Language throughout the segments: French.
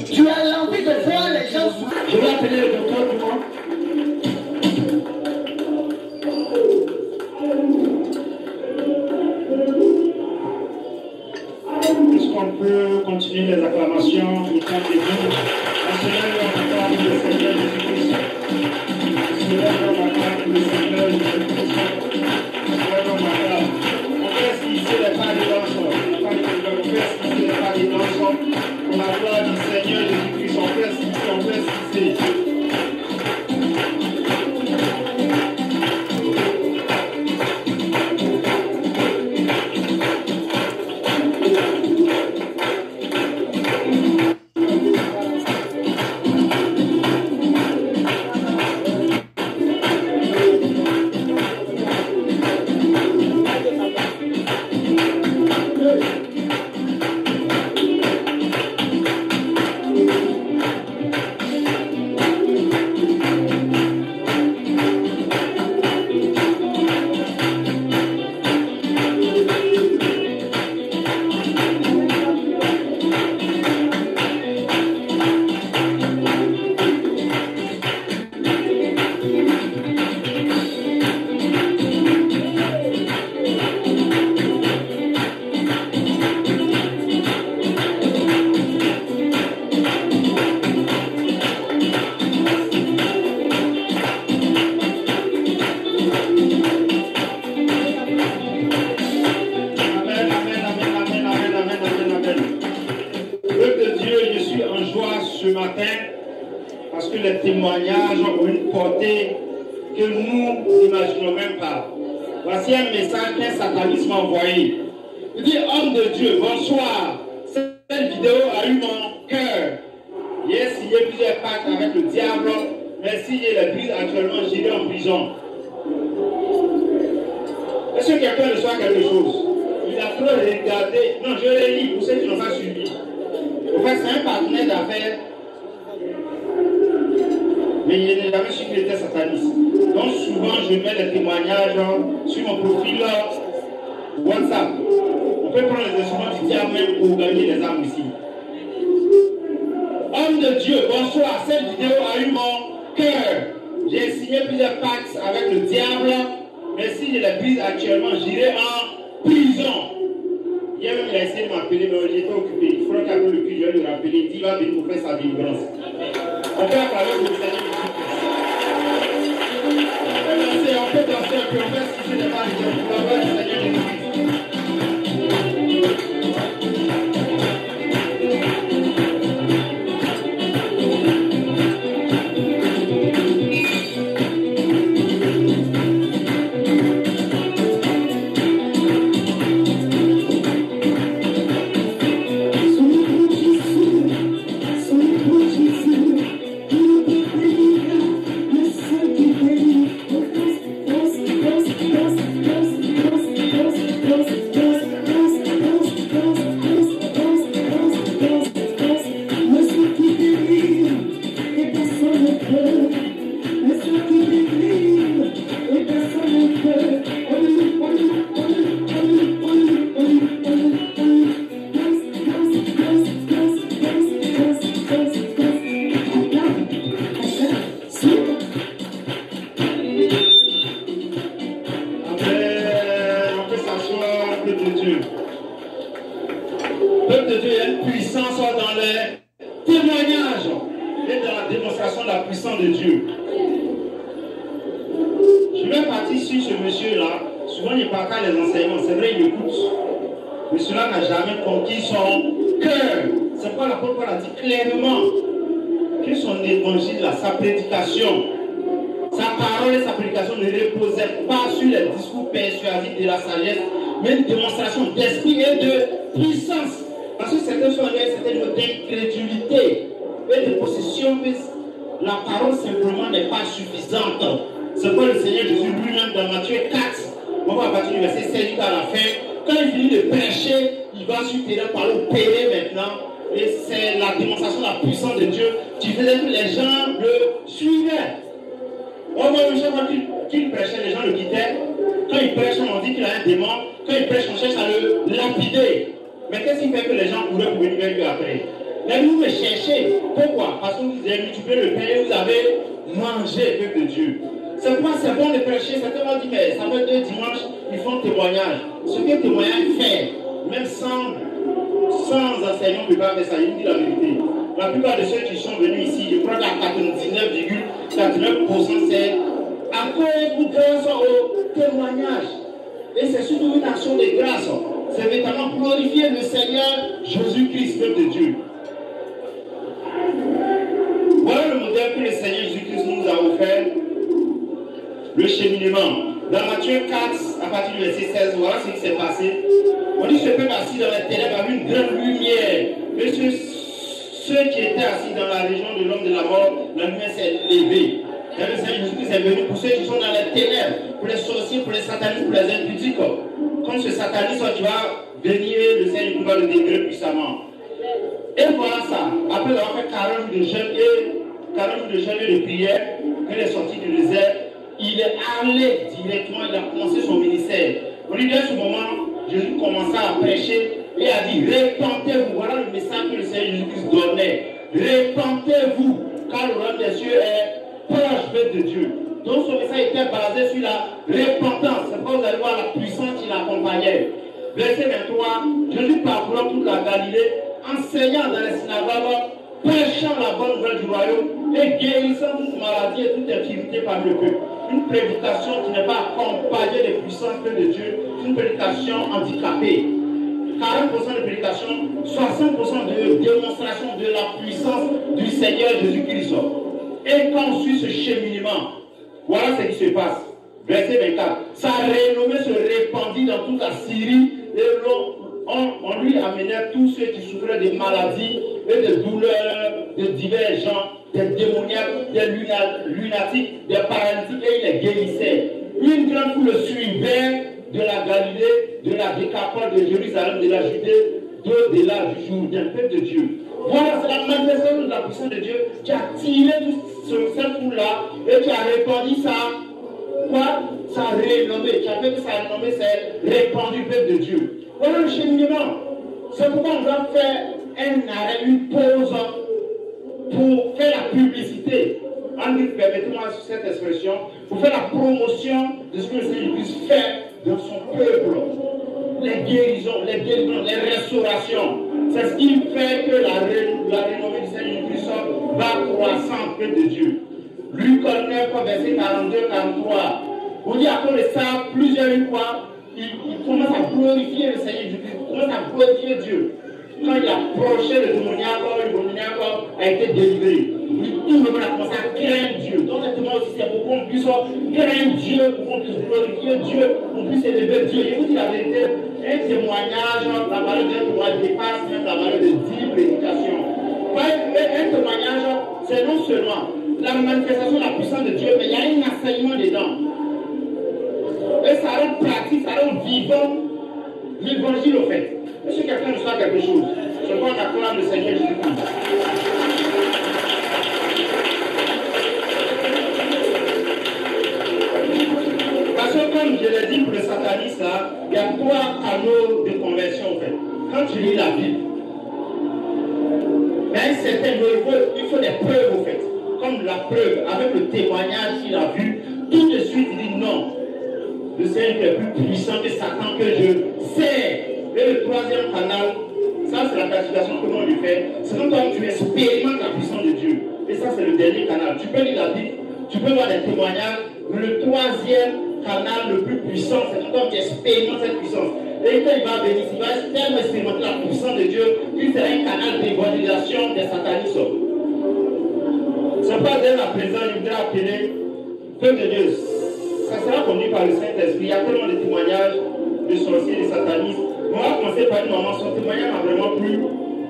Tu as l'envie de voir les gens souffrir. Je vais appeler le docteur pour moi. Est-ce qu'on peut continuer les acclamations du temps de Dieu? On se lève en acclamant le Seigneur Jésus-Christ. On se lève en acclamant le Seigneur Jésus-Christ. On se lève en acclamant. On fait esquisser les pas des danseurs. On fait esquisser les pas des danseurs. On acclame le Seigneur Jésus-Christ. On fait esquisser. Mais vous me cherchez. Pourquoi? Parce que vous avez multiplié le pain et vous avez mangé, peuple de Dieu. C'est pourquoi c'est bon de prêcher. Certains m'ont dit, mais ça fait 2 dimanches, ils font témoignage. Ce que témoignage fait, même sans enseignant, on ne peut pas faire ça. Il me dit la vérité. La plupart de ceux qui sont venus ici, je crois qu'à 99,99%, c'est à cause ou grâce au témoignage. Et c'est surtout une action de grâce. C'est véritablement glorifier le Seigneur Jésus-Christ, peuple de Dieu. Voilà le modèle que le Seigneur Jésus-Christ nous a offert, le cheminement. Dans Matthieu 4, à partir du verset 16, voilà ce qui s'est passé. On dit ce peuple assis dans les ténèbres a vu une grande lumière. Et ceux qui étaient assis dans la région de l'homme de la mort, la lumière s'est levée. Et le Seigneur Jésus-Christ est venu pour ceux qui sont dans les ténèbres, pour les sorciers, pour les satanistes, pour les impudiques. Comme ce sataniste, tu vas venir, le Seigneur va le délivrer puissamment. Et voilà ça. Après avoir fait 40 jours de jeûne et de prière, qu'il est sorti du désert, il est allé directement, il a commencé son ministère. On dit dès ce moment, Jésus commença à prêcher et a dit, répentez-vous. Voilà le message que le Seigneur Jésus-Christ donnait. Répentez-vous, car le royaume des cieux est proche de Dieu. Donc son message était basé sur la repentance. C'est pourquoi vous allez voir la puissance qui l'accompagnait. Verset 23, Jésus parcourant toute la Galilée, enseignant dans les synagogues, prêchant la bonne nouvelle du royaume et guérissant toute maladie et toute infirmité par le peuple. Une prédication qui n'est pas accompagnée des puissances de Dieu, une prédication handicapée. 40% de prédication, 60% de démonstration de la puissance du Seigneur Jésus-Christ. Et quand on suit ce cheminement, voilà ce qui se passe. Verset 24. Sa renommée se répandit dans toute la Syrie et on lui amenait tous ceux qui souffraient de maladies et de douleurs de divers genres, des démoniaques, des lunatiques, des paralytiques, et il les guérissait. Une grande foule le suivait de la Galilée, de la Décapole, de Jérusalem, de la Judée, de-delà du Jourdain, peuple de Dieu. Voilà, c'est la manifestation de la puissance de Dieu qui a tiré cette foule-là et qui a répandu sa renommée, qui a fait que sa renommée s'est répandue, peuple de Dieu. Voilà le cheminement. C'est pourquoi on doit faire un arrêt, une pause pour faire la publicité. Permettez-moi cette expression, pour faire la promotion de ce que le Seigneur puisse faire dans son peuple. Les guérisons, les restaurations. C'est ce qui fait que la renommée du Seigneur Christ va croissant, peuple de Dieu. Luc 9, verset 42-43. On dit à cause de ça, plusieurs fois, il commence à glorifier le Seigneur Jésus, il commence à glorifier Dieu. Quand il a approché le démoniaque a été délivré. Tout le monde a commencé à craindre Dieu. Donc, exactement aussi, c'est pour qu'on puisse craindre Dieu, pour qu'on puisse glorifier Dieu, pour qu'on puisse élever Dieu. Je vous dis la vérité, un témoignage, la valeur d'un témoignage dépasse même la valeur de 10 prédications. Un témoignage, c'est non seulement la manifestation de la puissance de Dieu, mais il y a un enseignement dedans. Et ça rend pratique, ça rend vivant l'évangile au fait. Est-ce que quelqu'un nous soit quelque chose? Je crois qu'on acclame le Seigneur Jésus-Christ. Parce que comme je l'ai dit pour le sataniste, là, il y a 3 canaux de conversion au fait. Quand tu lis la Bible, mais à un certain niveau, il faut des preuves au fait. Comme la preuve, avec le témoignage qu'il a vu, tout de suite il dit non. Le Seigneur est plus puissant que Satan que je sais. Et le 3e canal, ça c'est la classification que l'on lui fait. C'est quand tu expérimentes la puissance de Dieu. Et ça c'est le dernier canal. Tu peux lire la Bible, tu peux voir des témoignages. Mais le 3e canal le plus puissant, c'est quand tu expérimentes cette puissance. Et quand il va venir, il va tellement expérimenter la puissance de Dieu qu'il sera un canal d'évangélisation des satanistes. C'est pas dès la présence, il voudra appeler peuple de Dieu. Ça sera conduit par le Saint-Esprit. Il y a tellement de témoignages de sorciers, de satanistes. On va commencer par une maman, son témoignage m'a vraiment plu.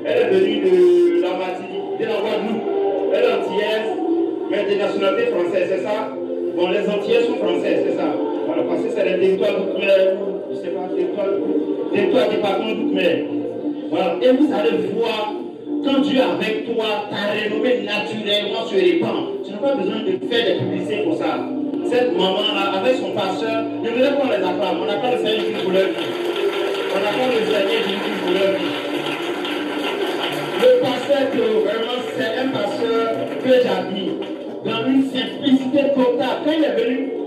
Elle est venue de la Martinique, de la Guadeloupe. Elle est antillaise, mais de nationalité française, c'est ça? Bon, les Antillais sont français, c'est ça? Voilà, parce que c'est les territoires d'outre-mer, je ne sais pas, territoire département d'outre-mer. Voilà, et vous allez voir, quand Dieu est avec toi, ta renommée naturellement se répand. Tu n'as pas besoin de faire des publicités pour ça. Cette maman-là, avec son pasteur, je voudrais qu'on les acclame. On acclame le Seigneur Jésus pour leur vie. On acclame le Seigneur Jésus pour leur vie. Le pasteur Benjamin, dans une simplicité totale. Quand il est venu